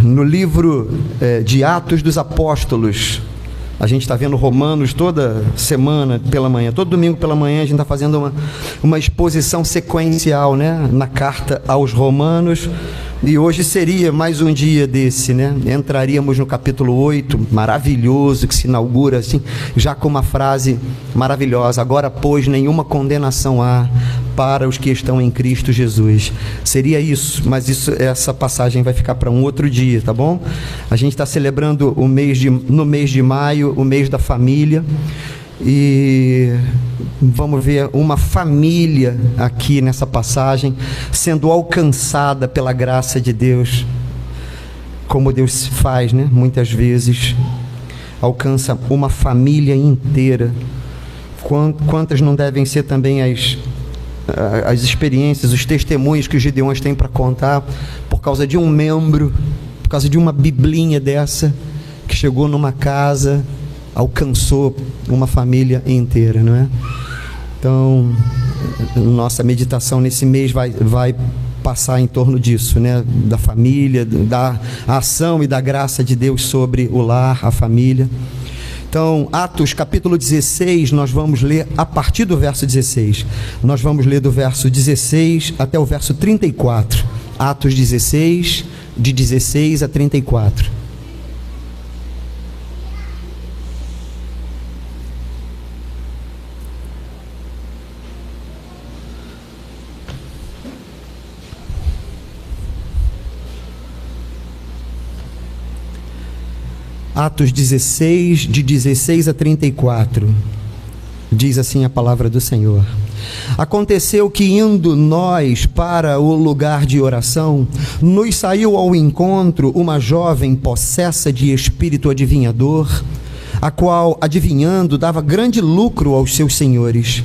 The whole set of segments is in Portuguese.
no livro de Atos dos Apóstolos. A gente está vendo Romanos toda semana pela manhã, todo domingo pela manhã a gente está fazendo uma exposição sequencial, né, na carta aos Romanos, e hoje seria mais um dia desse, né? Entraríamos no capítulo 8, maravilhoso, que se inaugura assim, já com uma frase maravilhosa: agora, pois, nenhuma condenação há para os que estão em Cristo Jesus. Seria isso, mas essa passagem vai ficar para um outro dia, tá bom? A gente está celebrando no mês de maio, o mês da família, e vamos ver uma família aqui nessa passagem sendo alcançada pela graça de Deus, como Deus faz, né? Muitas vezes alcança uma família inteira. Quantas não devem ser também as experiências, os testemunhos que os Gideões têm para contar por causa de um membro, por causa de uma biblinha dessa que chegou numa casa, alcançou uma família inteira, não é? Então, nossa meditação nesse mês vai passar em torno disso, né? Da família, da ação e da graça de Deus sobre o lar, a família. Então, Atos capítulo 16, nós vamos ler a partir do verso 16. Nós vamos ler do verso 16 até o verso 34. Atos 16, de 16 a 34. Atos 16, de 16 a 34, diz assim a palavra do Senhor. Aconteceu que, indo nós para o lugar de oração, nos saiu ao encontro uma jovem possessa de espírito adivinhador, a qual, adivinhando, dava grande lucro aos seus senhores.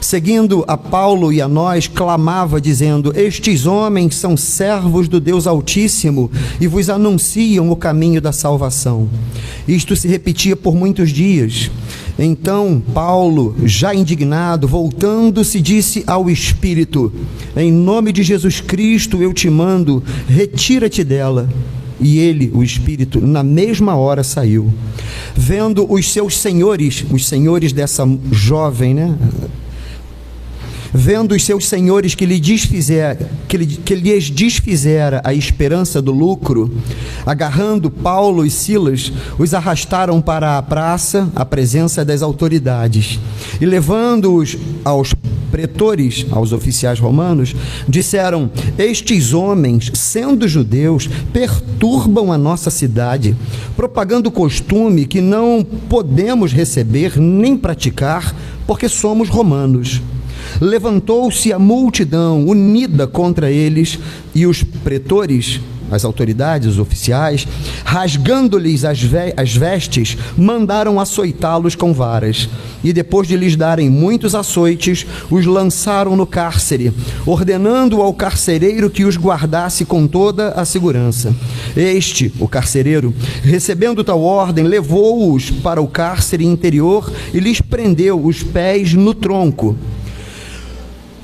Seguindo a Paulo e a nós, clamava, dizendo: estes homens são servos do Deus Altíssimo e vos anunciam o caminho da salvação. Isto se repetia por muitos dias. Então Paulo, já indignado, voltando-se, disse ao Espírito: em nome de Jesus Cristo eu te mando, retira-te dela. E ele, o Espírito, na mesma hora saiu. Vendo os seus senhores, os senhores dessa jovem, né? Vendo os seus senhores que lhes desfizera a esperança do lucro, agarrando Paulo e Silas, os arrastaram para a praça, à presença das autoridades, e levando-os aos pretores, aos oficiais romanos, disseram: estes homens, sendo judeus, perturbam a nossa cidade, propagando costume que não podemos receber nem praticar, porque somos romanos. Levantou-se a multidão unida contra eles, e os pretores, as autoridades, os oficiais, rasgando-lhes as vestes, mandaram açoitá-los com varas, e depois de lhes darem muitos açoites, os lançaram no cárcere, ordenando ao carcereiro que os guardasse com toda a segurança. Este, o carcereiro, recebendo tal ordem, levou-os para o cárcere interior e lhes prendeu os pés no tronco.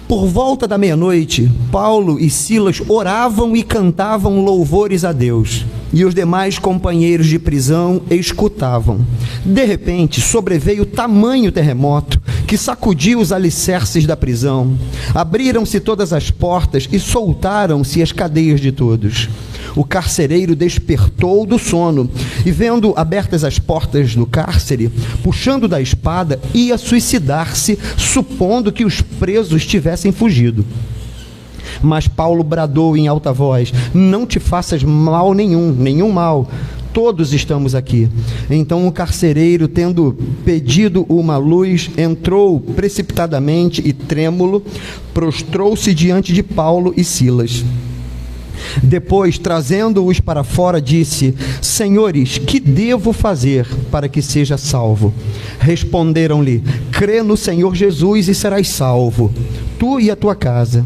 Por volta da meia-noite, Paulo e Silas oravam e cantavam louvores a Deus, e os demais companheiros de prisão escutavam. De repente, sobreveio tamanho terremoto que sacudiu os alicerces da prisão. Abriram-se todas as portas e soltaram-se as cadeias de todos. O carcereiro despertou do sono e, vendo abertas as portas do cárcere, puxando da espada, ia suicidar-se, supondo que os presos tivessem fugido. Mas Paulo bradou em alta voz: não te faças mal nenhum mal, todos estamos aqui. Então o carcereiro, tendo pedido uma luz, entrou precipitadamente e, trêmulo, prostrou-se diante de Paulo e Silas. Depois, trazendo-os para fora, disse: senhores, que devo fazer para que seja salvo? Responderam-lhe: crê no Senhor Jesus e serás salvo, tu e a tua casa.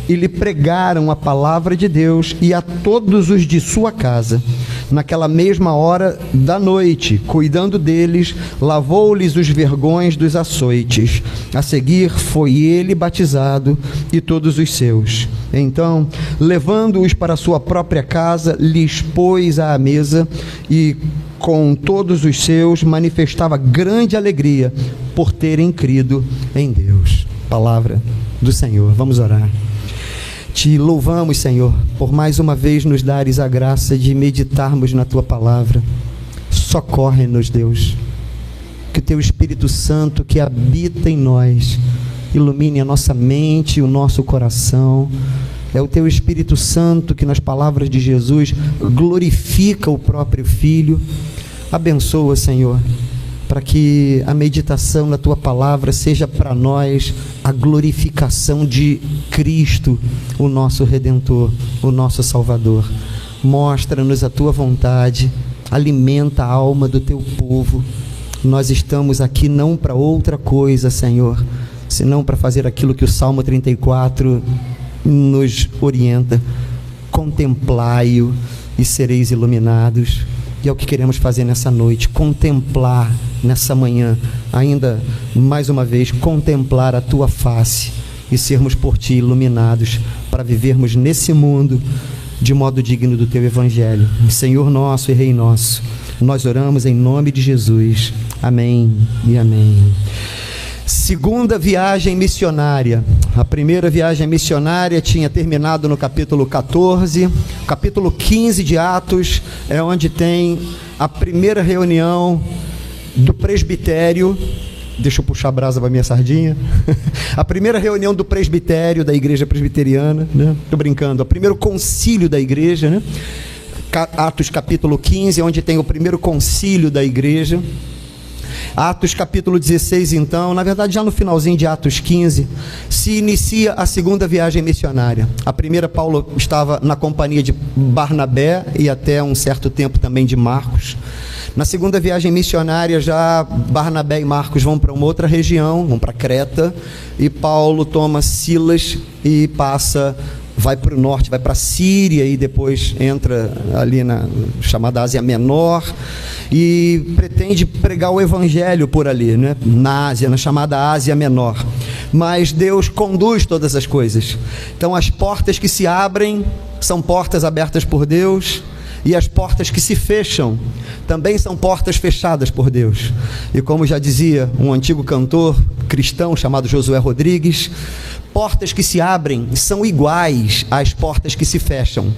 E lhe pregaram a palavra de Deus e a todos os de sua casa. naquela mesma hora da noite, cuidando deles, lavou-lhes os vergões dos açoites. A seguir foi ele batizado e todos os seus. Então, levando-os para sua própria casa, lhes pôs à mesa e com todos os seus manifestava grande alegria por terem crido em Deus. Palavra do Senhor. Vamos orar. Te louvamos, Senhor, por mais uma vez nos dares a graça de meditarmos na Tua Palavra. Socorre-nos, Deus, que o Teu Espírito Santo que habita em nós ilumine a nossa mente e o nosso coração. É o Teu Espírito Santo que nas palavras de Jesus glorifica o próprio Filho. Abençoa, Senhor, para que a meditação na Tua Palavra seja para nós a glorificação de Cristo, o nosso Redentor, o nosso Salvador. Mostra-nos a Tua vontade, alimenta a alma do Teu povo. Nós estamos aqui não para outra coisa, Senhor, senão para fazer aquilo que o Salmo 34 nos orienta: contemplai-o e sereis iluminados. E é o que queremos fazer nessa noite, contemplar nessa manhã, ainda mais uma vez, contemplar a Tua face e sermos por Ti iluminados para vivermos nesse mundo de modo digno do Teu Evangelho. Senhor nosso e Rei nosso, nós oramos em nome de Jesus. Amém e amém. Segunda viagem missionária. A primeira viagem missionária tinha terminado no capítulo 14. O capítulo 15 de Atos é onde tem a primeira reunião do presbitério. Deixa eu puxar a brasa para minha sardinha. A primeira reunião do presbitério da igreja presbiteriana, né? Estou brincando. O primeiro concílio da igreja, né? Atos capítulo 15, onde tem o primeiro concílio da igreja. Atos capítulo 16, então, na verdade já no finalzinho de Atos 15, se inicia a segunda viagem missionária. A primeira, Paulo estava na companhia de Barnabé e até um certo tempo também de Marcos. Na segunda viagem missionária, já Barnabé e Marcos vão para uma outra região, vão para Creta, e Paulo toma Silas e vai para o norte, vai para a Síria e depois entra ali na chamada Ásia Menor e pretende pregar o Evangelho por ali, né? Na Ásia, na chamada Ásia Menor. Mas Deus conduz todas as coisas. Então as portas que se abrem são portas abertas por Deus, e as portas que se fecham também são portas fechadas por Deus. E como já dizia um antigo cantor cristão chamado Josué Rodrigues, portas que se abrem são iguais às portas que se fecham,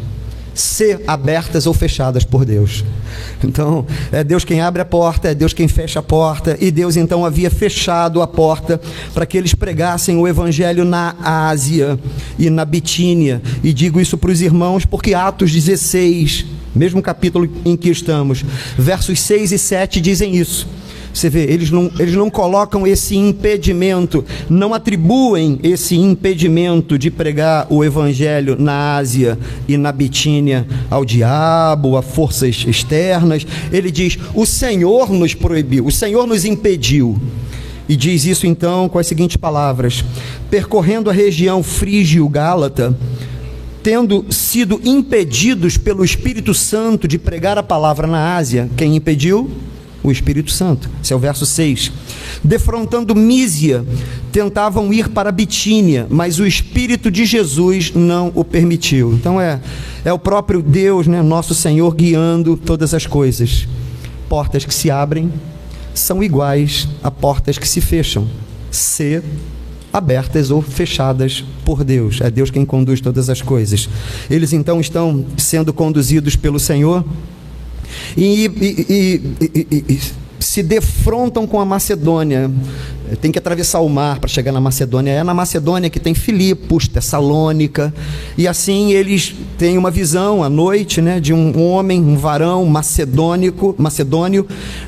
se abertas ou fechadas por Deus. Então é Deus quem abre a porta, é Deus quem fecha a porta, e Deus então havia fechado a porta para que eles pregassem o Evangelho na Ásia e na Bitínia. E digo isso para os irmãos porque Atos 16, mesmo capítulo em que estamos, versos 6 e 7 dizem isso. Você vê, eles não colocam esse impedimento, não atribuem esse impedimento de pregar o Evangelho na Ásia e na Bitínia ao diabo, a forças externas. Ele diz: o Senhor nos proibiu, o Senhor nos impediu. E diz isso então com as seguintes palavras: percorrendo a região frígio-gálata, tendo sido impedidos pelo Espírito Santo de pregar a palavra na Ásia. Quem impediu? O Espírito Santo. Esse é o verso 6. Defrontando Mísia, tentavam ir para Bitínia, mas o Espírito de Jesus não o permitiu. Então é o próprio Deus, né, nosso Senhor, guiando todas as coisas. Portas que se abrem são iguais a portas que se fecham, se abertas ou fechadas por Deus. É Deus quem conduz todas as coisas. Eles então estão sendo conduzidos pelo Senhor e se defrontam com a Macedônia. Tem que atravessar o mar para chegar na Macedônia. É na Macedônia que tem Filipos, Tessalônica, e assim eles têm uma visão à noite, né, de um homem, um varão macedônio,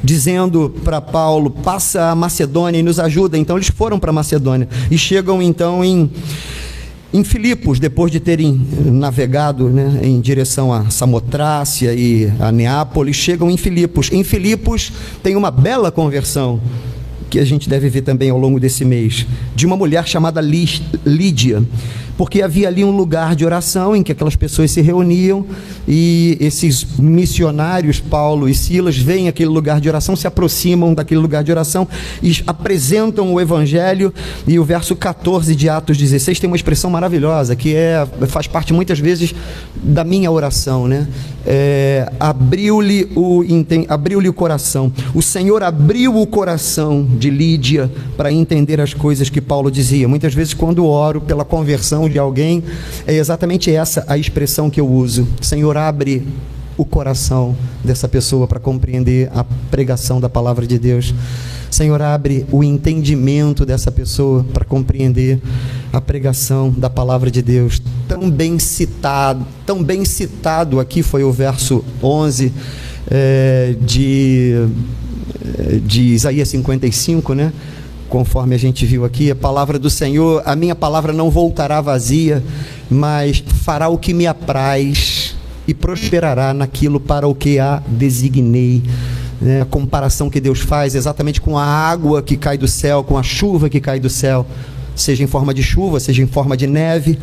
dizendo para Paulo: passa a Macedônia e nos ajuda. Então eles foram para a Macedônia e chegam então em Filipos, depois de terem navegado, né, em direção a Samotrácia e a Neápolis, chegam em Filipos. Em Filipos tem uma bela conversão, que a gente deve ver também ao longo desse mês, de uma mulher chamada Lídia. porque havia ali um lugar de oração em que aquelas pessoas se reuniam, e esses missionários, Paulo e Silas, veem aquele lugar de oração, se aproximam daquele lugar de oração e apresentam o Evangelho. E o verso 14 de Atos 16 tem uma expressão maravilhosa, que faz parte muitas vezes da minha oração, né? Abriu-lhe o coração. O Senhor abriu o coração de Lídia para entender as coisas que Paulo dizia. Muitas vezes, quando oro pela conversão de alguém, é exatamente essa a expressão que eu uso: Senhor, abre o coração dessa pessoa para compreender a pregação da palavra de Deus. Senhor, abre o entendimento dessa pessoa para compreender a pregação da palavra de Deus. Tão bem citado aqui foi o verso 11 de Isaías 55, né? Conforme a gente viu aqui, a palavra do Senhor: a minha palavra não voltará vazia, mas fará o que me apraz e prosperará naquilo para o que a designei. A comparação que Deus faz exatamente com a água que cai do céu, com a chuva que cai do céu, seja em forma de chuva, seja em forma de neve.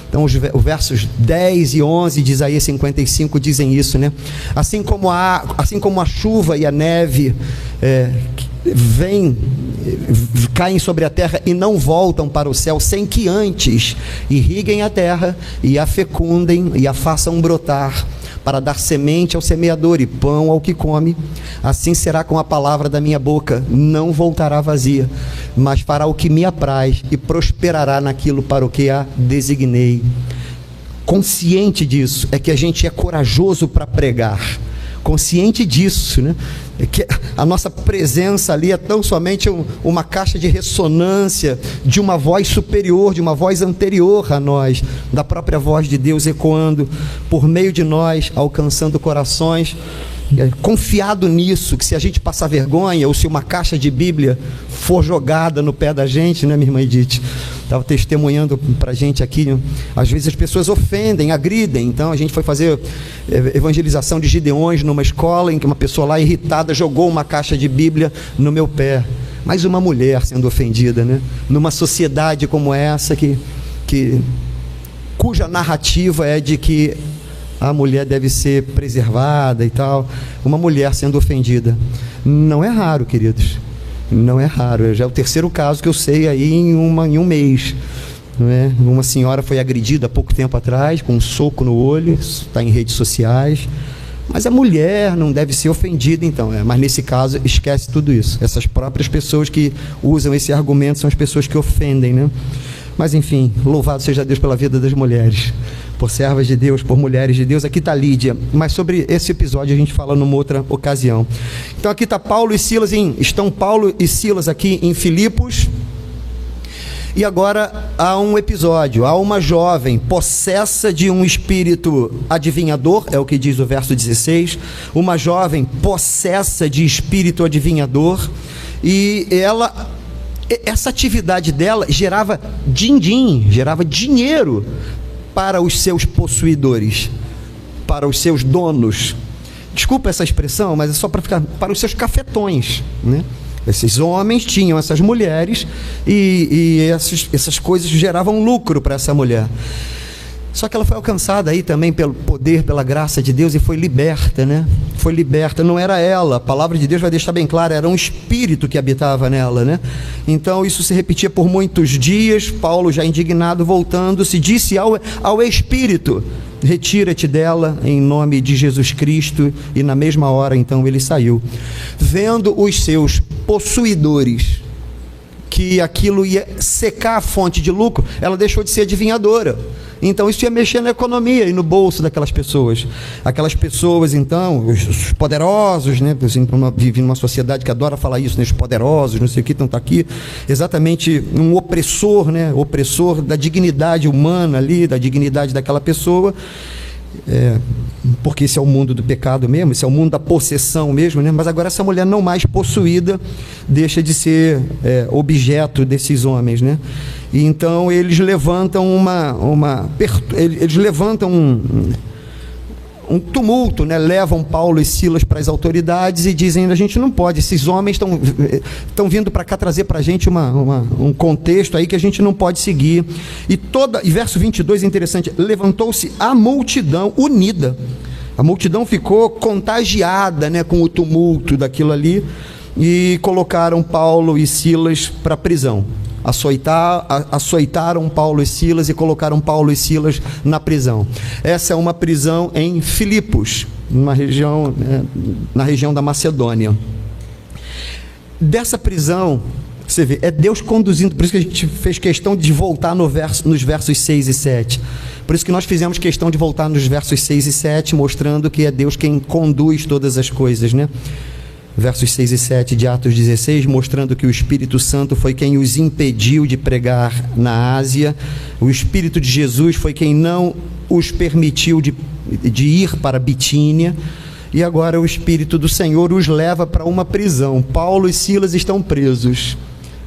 Então os versos 10 e 11 de Isaías 55 dizem isso, né? Assim como a chuva e a neve caem sobre a terra e não voltam para o céu, sem que antes irriguem a terra e a fecundem e a façam brotar, para dar semente ao semeador e pão ao que come, assim será com a palavra da minha boca: não voltará vazia, mas fará o que me apraz e prosperará naquilo para o que a designei. Consciente disso é que a gente é corajoso para pregar. Consciente disso, né? É que a nossa presença ali é tão somente uma caixa de ressonância de uma voz superior, de uma voz anterior a nós, da própria voz de Deus ecoando por meio de nós, alcançando corações. Confiado nisso, que se a gente passar vergonha, ou se uma caixa de Bíblia for jogada no pé da gente, né, minha irmã Edith? Estava testemunhando para a gente aqui, né? Às vezes as pessoas ofendem, agridem. Então a gente foi fazer evangelização de Gideões numa escola, em que uma pessoa lá irritada jogou uma caixa de Bíblia no meu pé. Mais uma mulher sendo ofendida, né? Numa sociedade como essa, cuja narrativa é de que a mulher deve ser preservada e tal, uma mulher sendo ofendida. Não é raro, queridos, não é raro. Já é o terceiro caso que eu sei aí em um mês, não é? Uma senhora foi agredida há pouco tempo atrás, com um soco no olho, está em redes sociais, mas a mulher não deve ser ofendida, então. Mas nesse caso, esquece tudo isso. Essas próprias pessoas que usam esse argumento são as pessoas que ofendem, né? Mas enfim, louvado seja Deus pela vida das mulheres, por servas de Deus, por mulheres de Deus. Aqui está Lídia, mas sobre esse episódio a gente fala numa outra ocasião. Então aqui está Paulo e Silas, estão Paulo e Silas aqui em Filipos, e agora há um episódio, há uma jovem possessa de um espírito adivinhador, é o que diz o verso 16, uma jovem possessa de espírito adivinhador, e essa atividade dela gerava din-din, gerava dinheiro para os seus possuidores, para os seus donos. Desculpa essa expressão, mas é só para os seus cafetões, né? Esses homens tinham essas mulheres e essas coisas geravam lucro para essa mulher. Só que ela foi alcançada aí também pelo poder, pela graça de Deus, e foi liberta, né? Foi liberta, não era ela, a palavra de Deus vai deixar bem claro, era um espírito que habitava nela, né? Então isso se repetia por muitos dias. Paulo, já indignado, voltando-se, disse ao espírito: retira-te dela em nome de Jesus Cristo. E na mesma hora então ele saiu. Vendo os seus possuidores que aquilo ia secar a fonte de lucro, ela deixou de ser adivinhadora. Então isso ia mexer na economia e no bolso daquelas pessoas. Aquelas pessoas, então, os poderosos, né? Vive numa sociedade que adora falar isso, né? Os poderosos, não sei o que, então está aqui exatamente um opressor, né? Opressor da dignidade humana ali, da dignidade daquela pessoa. Porque esse é o mundo do pecado mesmo, esse é o mundo da possessão mesmo, né? Mas agora essa mulher não mais possuída deixa de ser objeto desses homens, né? E então eles levantam um tumulto, né? Levam Paulo e Silas para as autoridades e dizem: a gente não pode, esses homens estão vindo para cá trazer para a gente um contexto aí que a gente não pode seguir. E verso 22 é interessante: levantou-se a multidão unida. A multidão ficou contagiada, né, com o tumulto daquilo ali, e colocaram Paulo e Silas para a prisão. Açoitaram Paulo e Silas e colocaram Paulo e Silas na prisão. Essa é uma prisão em Filipos, na região da Macedônia. Dessa prisão, você vê, é Deus conduzindo. Por isso que a gente fez questão de voltar nos versos 6 e 7. Por isso que nós fizemos questão de voltar nos versos 6 e 7, mostrando que é Deus quem conduz todas as coisas, né? Versos 6 e 7 de Atos 16, mostrando que o Espírito Santo foi quem os impediu de pregar na Ásia. O Espírito de Jesus foi quem não os permitiu de ir para Bitínia. E agora o Espírito do Senhor os leva para uma prisão. Paulo e Silas estão presos,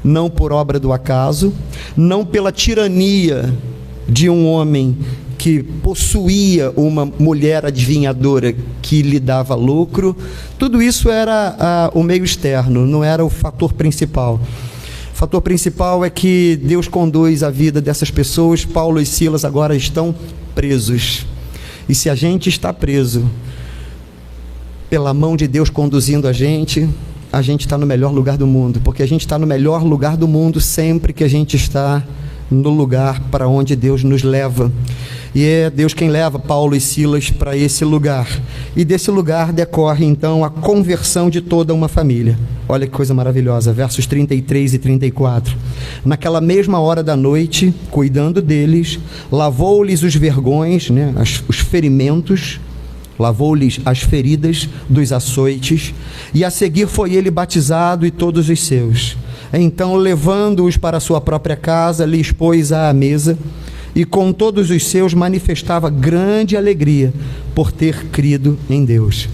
não por obra do acaso, não pela tirania de um homem que possuía uma mulher adivinhadora que lhe dava lucro. Tudo isso era o meio externo, não era o fator principal. O fator principal é que Deus conduz a vida dessas pessoas. Paulo e Silas agora estão presos. E se a gente está preso pela mão de Deus conduzindo a gente está no melhor lugar do mundo, porque a gente está no melhor lugar do mundo sempre que a gente está no lugar para onde Deus nos leva. E é Deus quem leva Paulo e Silas para esse lugar. E desse lugar decorre então a conversão de toda uma família. Olha que coisa maravilhosa, versos 33 e 34. Naquela mesma hora da noite, cuidando deles, lavou-lhes os vergões, né, os ferimentos, lavou-lhes as feridas dos açoites, e a seguir foi ele batizado e todos os seus. Então, levando-os para a sua própria casa, lhes pôs à mesa, e com todos os seus manifestava grande alegria por ter crido em Deus.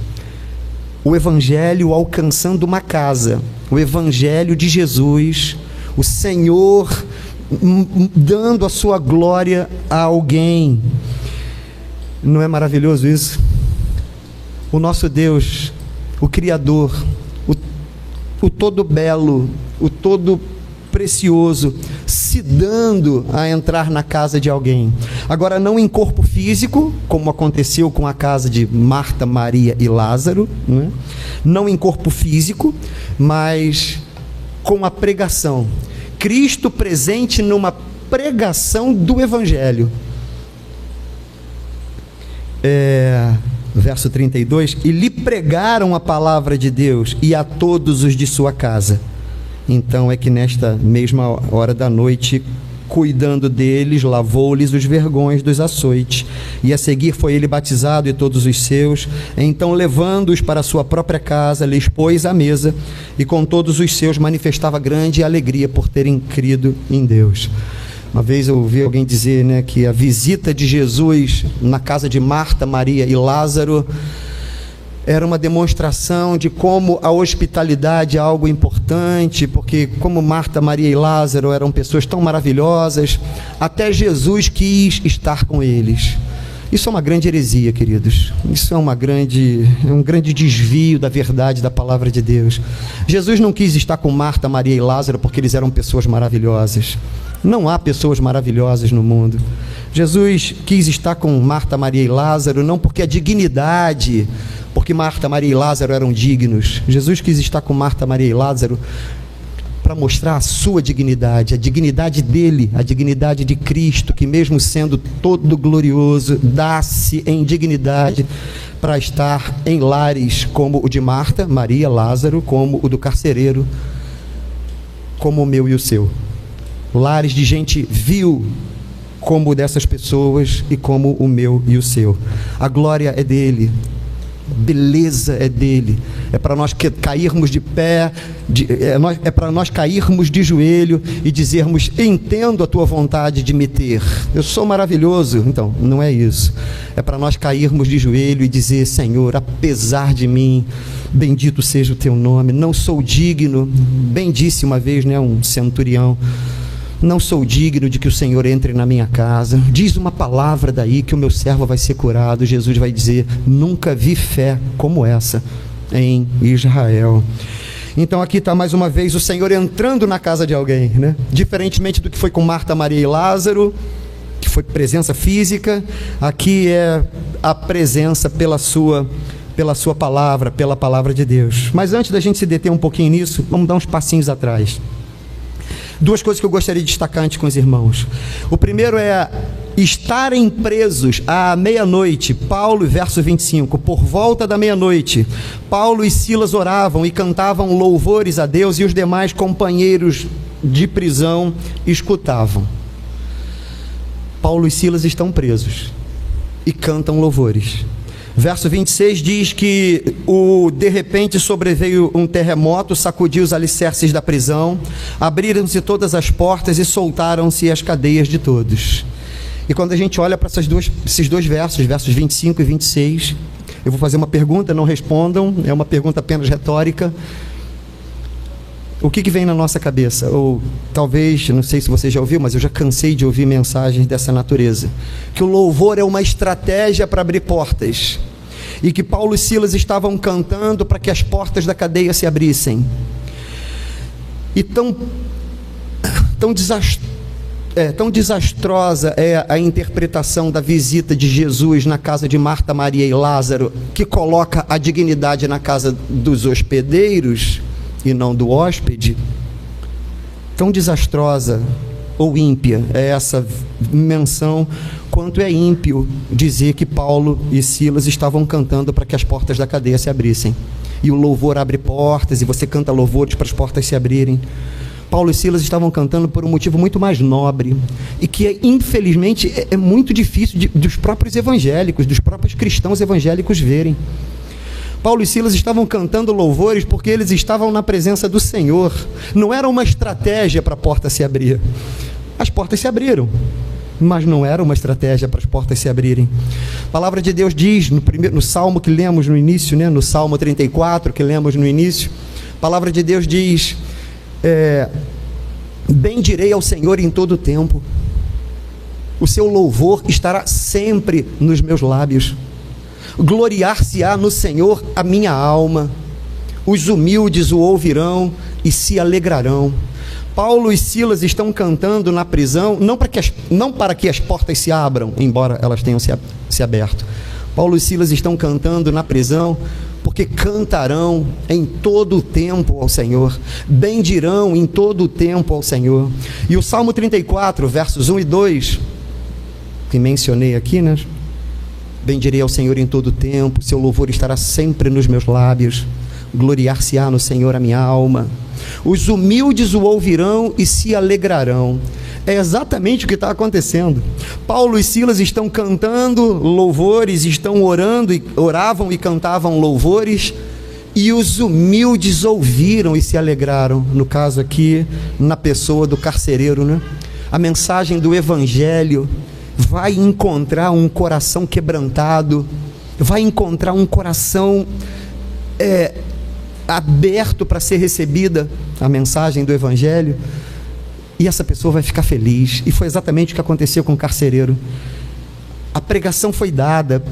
O Evangelho alcançando uma casa, o Evangelho de Jesus, o Senhor dando a sua glória a alguém. Não é maravilhoso isso? O nosso Deus, o Criador, o todo belo, o todo precioso, se dando a entrar na casa de alguém. Agora, não em corpo físico, como aconteceu com a casa de Marta, Maria e Lázaro, né? Não em corpo físico, mas com a pregação. Cristo presente numa pregação do Evangelho. Verso 32, e lhe pregaram a palavra de Deus e a todos os de sua casa. Então é que nesta mesma hora da noite, cuidando deles, lavou-lhes os vergões dos açoites, e a seguir foi ele batizado e todos os seus. Então, levando-os para a sua própria casa, lhes pôs à mesa, e com todos os seus manifestava grande alegria por terem crido em Deus. Uma vez eu ouvi alguém dizer, né, que a visita de Jesus na casa de Marta, Maria e Lázaro era uma demonstração de como a hospitalidade é algo importante, porque como Marta, Maria e Lázaro eram pessoas tão maravilhosas, até Jesus quis estar com eles. Isso é uma grande heresia, queridos. Isso é um grande desvio da verdade da palavra de Deus. Jesus não quis estar com Marta, Maria e Lázaro porque eles eram pessoas maravilhosas. Não há pessoas maravilhosas no mundo. Jesus quis estar com Marta, Maria e Lázaro não porque a dignidade, porque Marta, Maria e Lázaro eram dignos. Jesus quis estar com Marta, Maria e Lázaro para mostrar a sua dignidade, a dignidade dele, a dignidade de Cristo, que mesmo sendo todo glorioso, dá-se em dignidade para estar em lares como o de Marta, Maria, Lázaro, como o do carcereiro, como o meu e o seu. Lares de gente vil, como o dessas pessoas e como o meu e o seu. A glória é dele, a beleza é dele. É para nós cairmos de pé, é para nós cairmos de joelho e dizermos: entendo a tua vontade de me ter, eu sou maravilhoso. Então, não é isso. É para nós cairmos de joelho e dizer: Senhor, apesar de mim, bendito seja o teu nome, não sou digno. Bem disse uma vez, né, um centurião: não sou digno de que o Senhor entre na minha casa, diz uma palavra daí que o meu servo vai ser curado. Jesus vai dizer: nunca vi fé como essa em Israel. Então aqui está mais uma vez o Senhor entrando na casa de alguém, né? Diferentemente do que foi com Marta, Maria e Lázaro, que foi presença física, aqui é a presença pela sua palavra, pela palavra de Deus. Mas antes da gente se deter um pouquinho nisso, vamos dar uns passinhos atrás. Duas coisas que eu gostaria de destacar antes com os irmãos. O primeiro é estarem presos à meia-noite. Paulo, verso 25, por volta da meia-noite, Paulo e Silas oravam e cantavam louvores a Deus, e os demais companheiros de prisão escutavam. Paulo e Silas estão presos e cantam louvores. Verso 26 diz que de repente sobreveio um terremoto, sacudiu os alicerces da prisão, abriram-se todas as portas e soltaram-se as cadeias de todos. E quando a gente olha para esses dois versos, versos 25 e 26, eu vou fazer uma pergunta, não respondam, é uma pergunta apenas retórica. O que vem na nossa cabeça? Ou talvez, não sei se você já ouviu, mas eu já cansei de ouvir mensagens dessa natureza, que o louvor é uma estratégia para abrir portas, e que Paulo e Silas estavam cantando para que as portas da cadeia se abrissem. E tão desastrosa é a interpretação da visita de Jesus na casa de Marta, Maria e Lázaro, que coloca a dignidade na casa dos hospedeiros e não do hóspede. Tão desastrosa ou ímpia é essa menção, quanto é ímpio dizer que Paulo e Silas estavam cantando para que as portas da cadeia se abrissem. E o louvor abre portas, e você canta louvores para as portas se abrirem. Paulo e Silas estavam cantando por um motivo muito mais nobre, e que infelizmente é muito difícil dos próprios evangélicos, dos próprios cristãos evangélicos verem. Paulo e Silas estavam cantando louvores porque eles estavam na presença do Senhor. Não era uma estratégia para a porta se abrir. As portas se abriram, mas não era uma estratégia para as portas se abrirem. A palavra de Deus diz no salmo que lemos no início, né? No Salmo 34 que lemos no início, a palavra de Deus diz: bendirei ao Senhor em todo o tempo, o seu louvor estará sempre nos meus lábios. Gloriar-se-á no Senhor a minha alma, os humildes o ouvirão e se alegrarão. Paulo e Silas estão cantando na prisão, não para que as portas se abram, embora elas tenham se aberto. Paulo e Silas estão cantando na prisão porque cantarão em todo o tempo ao Senhor, bendirão em todo o tempo ao Senhor. E o Salmo 34, versos 1 e 2, que mencionei aqui, né? Bendirei ao Senhor em todo o tempo, seu louvor estará sempre nos meus lábios, gloriar-se-á no Senhor a minha alma, os humildes o ouvirão e se alegrarão. É exatamente o que está acontecendo. Paulo e Silas estão cantando louvores, estão oravam e cantavam louvores, e os humildes ouviram e se alegraram. No caso aqui, na pessoa do carcereiro, né? A mensagem do Evangelho vai encontrar um coração quebrantado, vai encontrar um coração aberto para ser recebida a mensagem do Evangelho, e essa pessoa vai ficar feliz. E foi exatamente o que aconteceu com o carcereiro. A pregação foi dada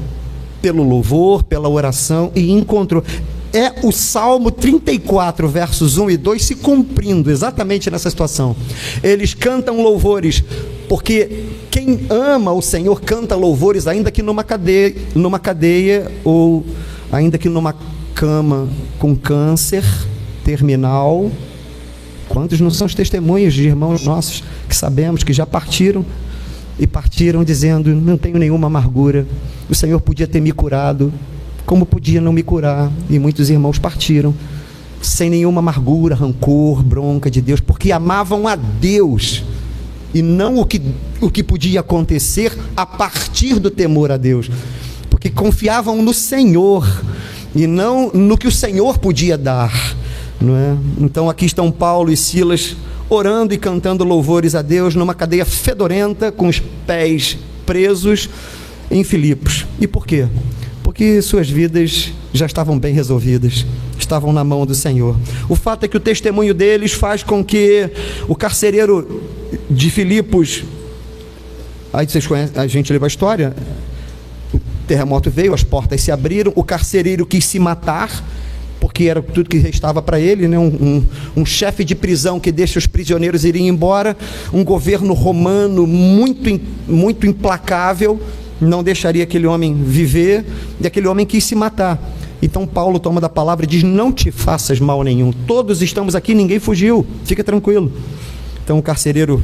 pelo louvor, pela oração, e encontrou. É o Salmo 34, versos 1 e 2 se cumprindo exatamente nessa situação. Eles cantam louvores, porque quem ama o Senhor canta louvores, ainda que numa cadeia, ou ainda que numa cama com câncer terminal. Quantos não são os testemunhos de irmãos nossos que sabemos que já partiram, e partiram dizendo: não tenho nenhuma amargura, o Senhor podia ter me curado, como podia não me curar? E muitos irmãos partiram sem nenhuma amargura, rancor, bronca de Deus, porque amavam a Deus e não o que podia acontecer a partir do temor a Deus, porque confiavam no Senhor e não no que o Senhor podia dar, não é? Então aqui estão Paulo e Silas orando e cantando louvores a Deus numa cadeia fedorenta, com os pés presos em Filipos. E por quê? Porque suas vidas já estavam bem resolvidas, estavam na mão do Senhor. O fato é que o testemunho deles faz com que o carcereiro de Filipos, aí vocês conhecem, a gente leva a história, o terremoto veio, as portas se abriram, o carcereiro quis se matar, porque era tudo que restava para ele, né? Um chefe de prisão que deixa os prisioneiros irem embora, um governo romano muito implacável, não deixaria aquele homem viver, e aquele homem quis se matar. Então Paulo toma da palavra e diz: não te faças mal nenhum, todos estamos aqui, ninguém fugiu, fica tranquilo. Então o carcereiro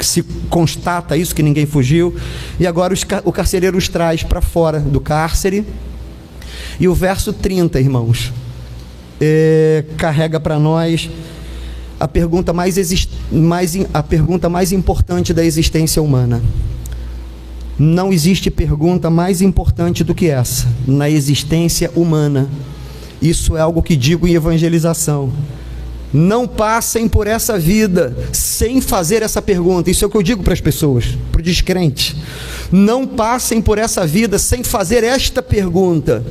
se constata isso, que ninguém fugiu, e agora o carcereiro os traz para fora do cárcere, e o verso 30, irmãos, carrega para nós a pergunta mais importante da existência humana. Não existe pergunta mais importante do que essa na existência humana. Isso é algo que digo em evangelização. Não passem por essa vida sem fazer essa pergunta. Isso é o que eu digo para as pessoas, para o descrente. Não passem por essa vida sem fazer esta pergunta: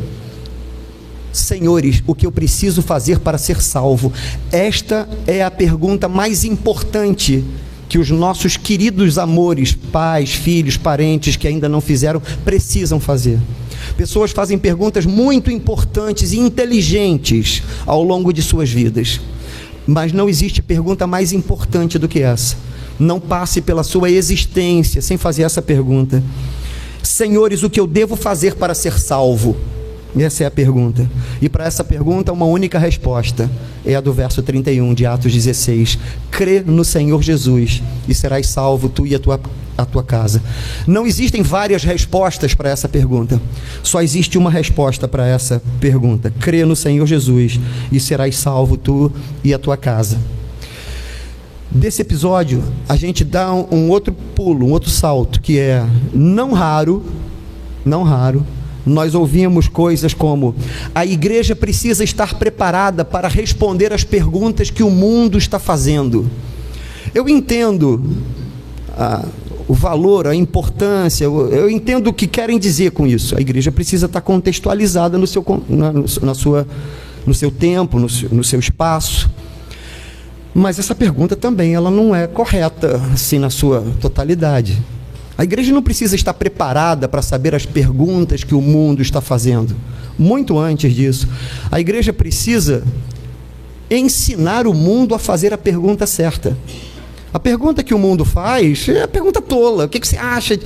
Senhores, o que eu preciso fazer para ser salvo? Esta é a pergunta mais importante que os nossos queridos amores, pais, filhos, parentes que ainda não fizeram, precisam fazer. Pessoas fazem perguntas muito importantes e inteligentes ao longo de suas vidas, mas não existe pergunta mais importante do que essa. Não passe pela sua existência sem fazer essa pergunta: Senhores, o que eu devo fazer para ser salvo? Essa é a pergunta. E para essa pergunta, uma única resposta. É a do verso 31 de Atos 16. Crê no Senhor Jesus e serás salvo, tu e a tua casa. Não existem várias respostas para essa pergunta. Só existe uma resposta para essa pergunta. Crê no Senhor Jesus e serás salvo, tu e a tua casa. Desse episódio, a gente dá um outro pulo, um outro salto, que é, não raro, nós ouvimos coisas como: a igreja precisa estar preparada para responder às perguntas que o mundo está fazendo. Eu entendo o valor, a importância, eu entendo o que querem dizer com isso. A igreja precisa estar contextualizada no seu tempo, no seu espaço. Mas essa pergunta também, ela não é correta assim na sua totalidade. A igreja não precisa estar preparada para saber as perguntas que o mundo está fazendo. Muito antes disso, a igreja precisa ensinar o mundo a fazer a pergunta certa. A pergunta que o mundo faz é a pergunta tola. O que você acha?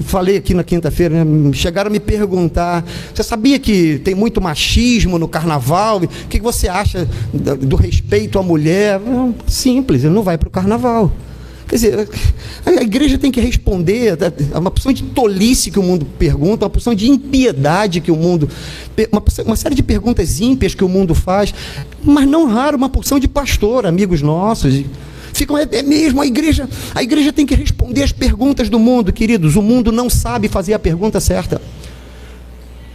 Falei aqui na quinta-feira, né? Chegaram a me perguntar: você sabia que tem muito machismo no carnaval? O que você acha do respeito à mulher? Simples, ele não vai para o carnaval. Quer dizer, a igreja tem que responder a uma porção de tolice que o mundo pergunta, uma porção de impiedade que o mundo... Uma série de perguntas ímpias que o mundo faz, mas não raro uma porção de pastor, amigos nossos, ficam, é mesmo, a igreja tem que responder as perguntas do mundo, queridos. O mundo não sabe fazer a pergunta certa.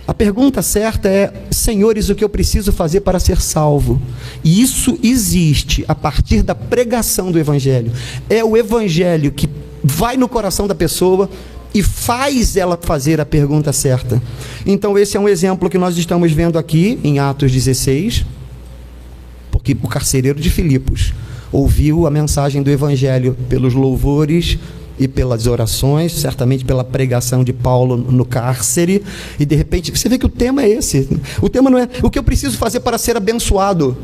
A pergunta certa é: Senhores, o que eu preciso fazer para ser salvo? E isso existe a partir da pregação do Evangelho. É o Evangelho que vai no coração da pessoa e faz ela fazer a pergunta certa. Então esse é um exemplo que nós estamos vendo aqui em Atos 16, porque o carcereiro de Filipos ouviu a mensagem do Evangelho pelos louvores e pelas orações, certamente pela pregação de Paulo no cárcere, e de repente você vê que o tema é esse. O tema não é o que eu preciso fazer para ser abençoado,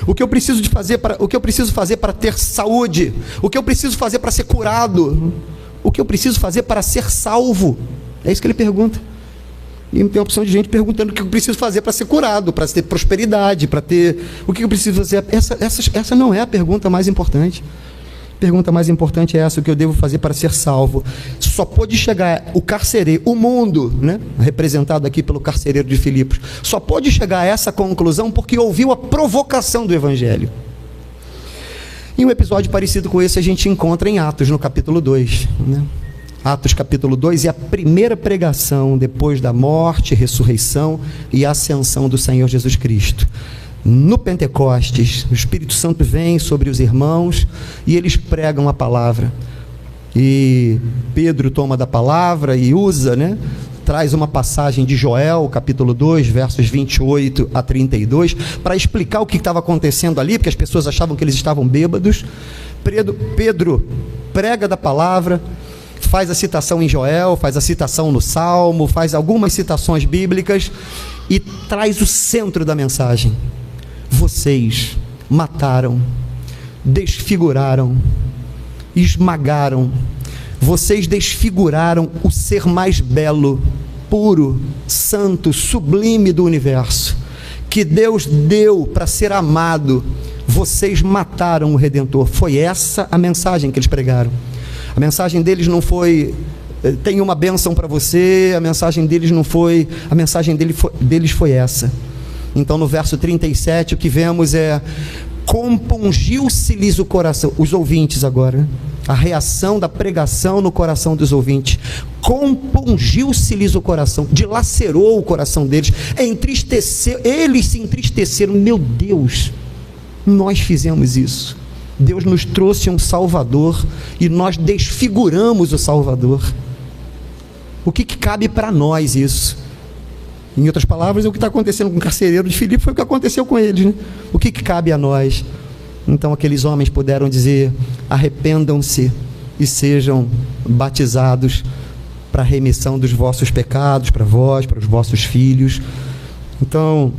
o que eu preciso fazer para ter saúde, o que eu preciso fazer para ser curado, o que eu preciso fazer para ser salvo. É isso que ele pergunta. E tem uma opção de gente perguntando o que eu preciso fazer para ser curado, para ter prosperidade, para ter... O que eu preciso fazer? Essa não é a pergunta mais importante. A pergunta mais importante é essa: o que eu devo fazer para ser salvo? Só pode chegar o carcereiro, o mundo, né, representado aqui pelo carcereiro de Filipos, só pode chegar a essa conclusão porque ouviu a provocação do Evangelho. E um episódio parecido com esse a gente encontra em Atos, no capítulo 2, né? Atos capítulo 2 é a primeira pregação depois da morte, ressurreição e ascensão do Senhor Jesus Cristo. No Pentecostes, o Espírito Santo vem sobre os irmãos e eles pregam a palavra. E Pedro toma da palavra e usa, né? Traz uma passagem de Joel, capítulo 2, versos 28 a 32, para explicar o que estava acontecendo ali, porque as pessoas achavam que eles estavam bêbados. Pedro prega da palavra, faz a citação em Joel, faz a citação no Salmo, faz algumas citações bíblicas e traz o centro da mensagem. Vocês mataram, desfiguraram, esmagaram, vocês desfiguraram o ser mais belo, puro, santo, sublime do universo, que Deus deu para ser amado. Vocês mataram o Redentor. Foi essa a mensagem que eles pregaram. A mensagem deles não foi, tem uma bênção para você, a mensagem deles não foi, a mensagem deles foi essa. Então no verso 37 o que vemos é: compungiu-se-lhes o coração. Os ouvintes agora, a reação da pregação no coração dos ouvintes. Compungiu-se-lhes o coração, dilacerou o coração deles, entristeceu, eles se entristeceram. Meu Deus, nós fizemos isso. Deus nos trouxe um Salvador e nós desfiguramos o Salvador. O que cabe para nós isso? Em outras palavras, o que está acontecendo com o carcereiro de Filipe foi o que aconteceu com eles, né? O que cabe a nós? Então aqueles homens puderam dizer: arrependam-se e sejam batizados para a remissão dos vossos pecados, para vós, para os vossos filhos. Então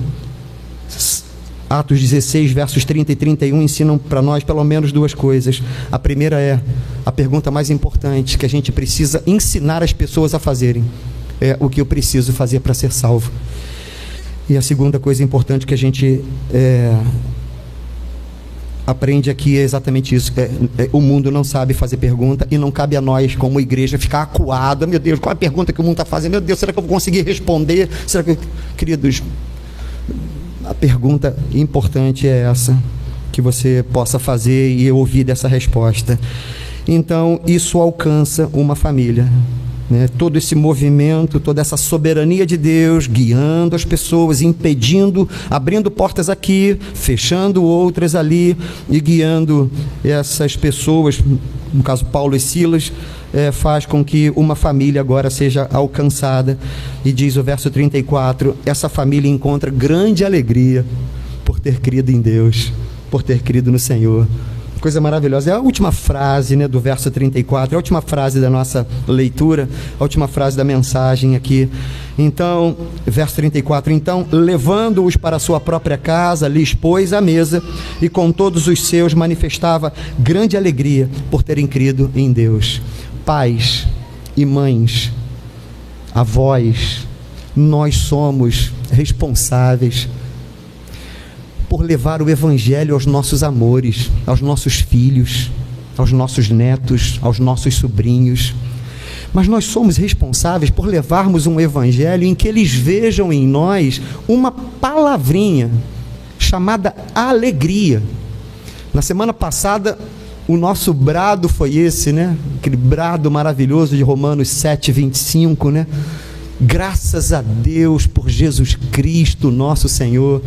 Atos 16, versos 30 e 31 ensinam para nós pelo menos duas coisas. A primeira é a pergunta mais importante que a gente precisa ensinar as pessoas a fazerem: é o que eu preciso fazer para ser salvo. E a segunda coisa importante que a gente aprende aqui é exatamente isso. O mundo não sabe fazer pergunta e não cabe a nós como igreja ficar acuado. Meu Deus, qual é a pergunta que o mundo está fazendo? Meu Deus, será que eu vou conseguir responder? Será que queridos, a pergunta importante é essa, que você possa fazer e ouvir dessa resposta. Então isso alcança uma família, né? Todo esse movimento, toda essa soberania de Deus guiando as pessoas, impedindo, abrindo portas aqui, fechando outras ali e guiando essas pessoas, no caso Paulo e Silas, faz com que uma família agora seja alcançada. E diz o verso 34, essa família encontra grande alegria por ter crido em Deus, por ter crido no Senhor. Coisa maravilhosa. É a última frase, né, do verso 34, é a última frase da nossa leitura, a última frase da mensagem aqui. Então, verso 34, então, levando-os para a sua própria casa, lhes pôs à mesa, e com todos os seus manifestava grande alegria por terem crido em Deus. Pais e mães, avós, nós somos responsáveis por levar o Evangelho aos nossos amores, aos nossos filhos, aos nossos netos, aos nossos sobrinhos. Mas nós somos responsáveis por levarmos um Evangelho em que eles vejam em nós uma palavrinha chamada alegria. Na semana passada, o nosso brado foi esse, né? Aquele brado maravilhoso de Romanos 7, 25, né? Graças a Deus por Jesus Cristo, nosso Senhor,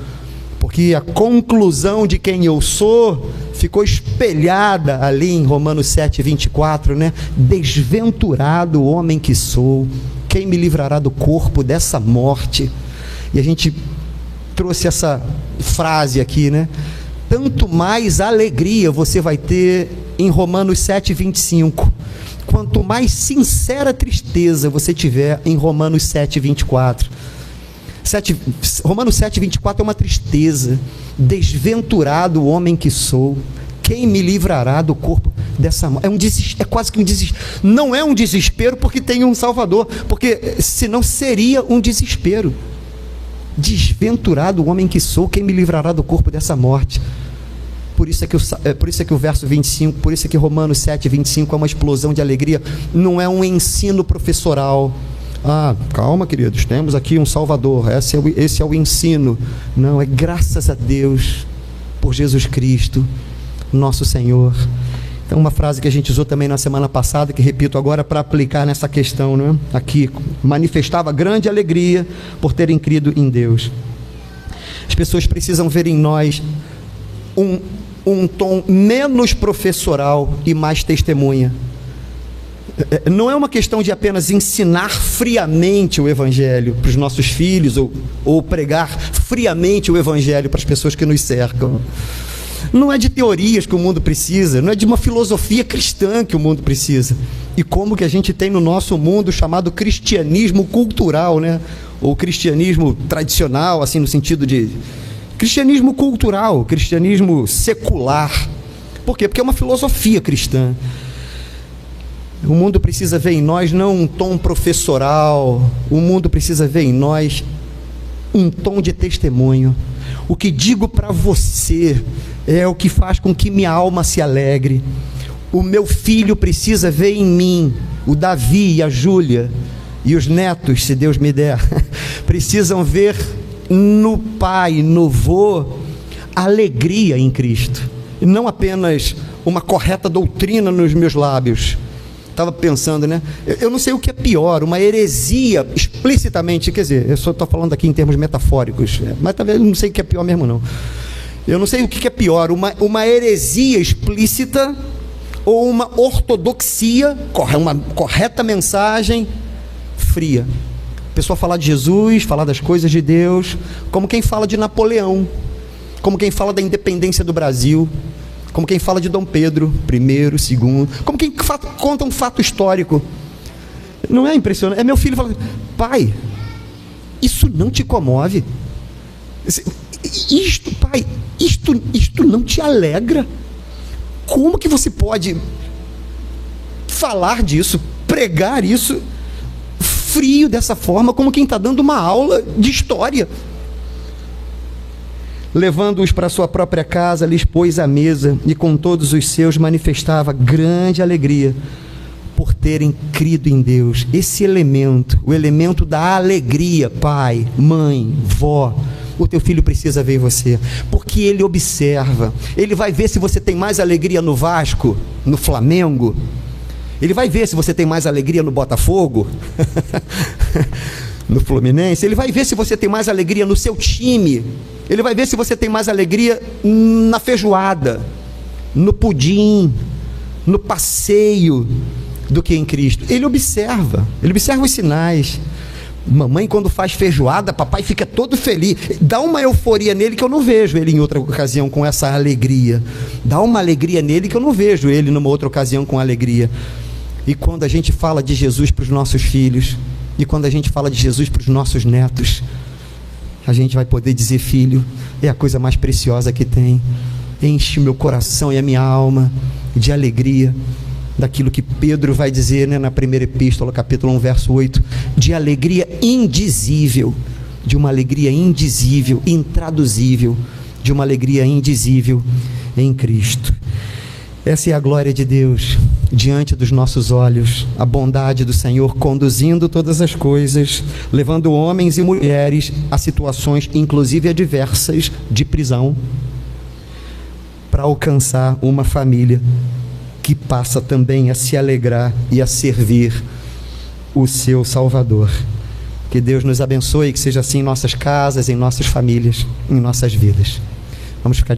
porque a conclusão de quem eu sou ficou espelhada ali em Romanos 7, 24, né? Desventurado o homem que sou, quem me livrará do corpo dessa morte? E a gente trouxe essa frase aqui, né? Tanto mais alegria você vai ter em Romanos 7, 25, quanto mais sincera tristeza você tiver em Romanos 7, 24. Romanos 7, 24 é uma tristeza. Desventurado o homem que sou, quem me livrará do corpo dessa morte? É quase que um desespero. Não é um desespero porque tem um Salvador, porque senão seria um desespero. Desventurado o homem que sou, quem me livrará do corpo dessa morte? Por isso é que o verso 25, por isso é que Romanos 7, 25 é uma explosão de alegria. Não é um ensino professoral. Calma, queridos, temos aqui um Salvador, esse é o ensino. Não, é graças a Deus por Jesus Cristo, nosso Senhor. Então, uma frase que a gente usou também na semana passada, que repito agora para aplicar nessa questão, né? Aqui, manifestava grande alegria por terem crido em Deus. As pessoas precisam ver em nós um tom menos professoral e mais testemunha. Não é uma questão de apenas ensinar friamente o Evangelho para os nossos filhos ou pregar friamente o Evangelho para as pessoas que nos cercam. Não é de teorias que o mundo precisa, não é de uma filosofia cristã que o mundo precisa. E como que a gente tem no nosso mundo chamado cristianismo cultural, né? Ou cristianismo tradicional, assim, no sentido de cristianismo cultural, cristianismo secular. Por quê? Porque é uma filosofia cristã. O mundo precisa ver em nós não um tom professoral, o mundo precisa ver em nós um tom de testemunho. O que digo para você é o que faz com que minha alma se alegre. O meu filho precisa ver em mim, o Davi e a Júlia, e os netos, se Deus me der, precisam ver no pai, no vô, alegria em Cristo, e não apenas uma correta doutrina nos meus lábios. Estava pensando, né? Eu não sei o que é pior, uma heresia explicitamente, quer dizer, eu só estou falando aqui em termos metafóricos, mas talvez eu não sei o que é pior mesmo não. Eu não sei o que é pior, uma heresia explícita ou uma ortodoxia, uma correta mensagem fria. A pessoa falar de Jesus, falar das coisas de Deus, como quem fala de Napoleão, como quem fala da independência do Brasil, como quem fala de Dom Pedro I, II, como quem conta um fato histórico. Não é impressionante? É meu filho falando: pai, isso não te comove? Isto, pai, isto não te alegra? Como que você pode falar disso, pregar isso frio dessa forma, como quem está dando uma aula de história? Levando-os para sua própria casa, lhes pôs à mesa, e com todos os seus manifestava grande alegria por terem crido em Deus. Esse elemento, o elemento da alegria, pai, mãe, vó, o teu filho precisa ver em você, porque ele observa, ele vai ver se você tem mais alegria no Vasco, no Flamengo, ele vai ver se você tem mais alegria no Botafogo, no Fluminense, ele vai ver se você tem mais alegria no seu time, ele vai ver se você tem mais alegria na feijoada, no pudim, no passeio, do que em Cristo. Ele observa os sinais. Mamãe, quando faz feijoada, papai fica todo feliz, dá uma euforia nele que eu não vejo ele em outra ocasião com essa alegria, dá uma alegria nele que eu não vejo ele numa outra ocasião com alegria. E quando a gente fala de Jesus para os nossos filhos, e quando a gente fala de Jesus para os nossos netos, a gente vai poder dizer: filho, é a coisa mais preciosa que tem, enche o meu coração e a minha alma de alegria, daquilo que Pedro vai dizer, né, na primeira epístola, capítulo 1, verso 8, de alegria indizível, de uma alegria indizível, intraduzível, de uma alegria indizível em Cristo. Essa é a glória de Deus diante dos nossos olhos, a bondade do Senhor conduzindo todas as coisas, levando homens e mulheres a situações, inclusive adversas, de prisão, para alcançar uma família que passa também a se alegrar e a servir o seu Salvador. Que Deus nos abençoe, que seja assim em nossas casas, em nossas famílias, em nossas vidas. Vamos ficar